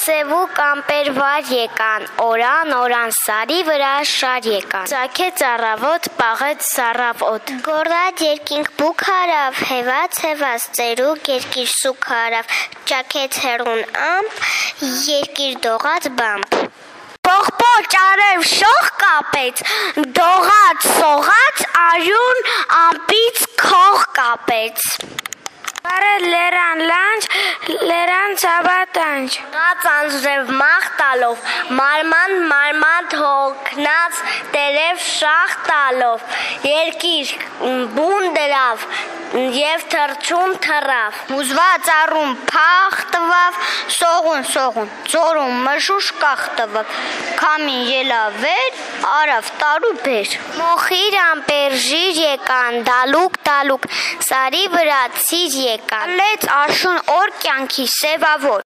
սևուկ ամպերվար եկան, օրան սարի վրա շար եկան, ծագեց առավոտ, պաղեց սառավոտ, գորած երկինք բուք հարավ, հևած ծերուկ երկիր սուք հարավ, ճաքեց հեռուն ամպ, երկիր դողած բամպ, պողպոչ արև շող կապեց, դողած սողած, արյուն ամպից քող կապեց, Բարել լերան լանջ, լերան ծաբատանջ, Գաց անձրև մաղ տալով, մարման թողնած տերև շաղ տալով, երկիր բուն դրավ և թրջուն թռավ, Հուզված առում փախ տվավ, սողուն, ծորում մշուշ կախ տվավ, Քամին ելավեր, արավ տարու բեր, Մոխիր ամպեր ժիր եկան, դալուկ, սարի վրա ցիր եկան, Լեց աշուն օր կյանքի սևավոր,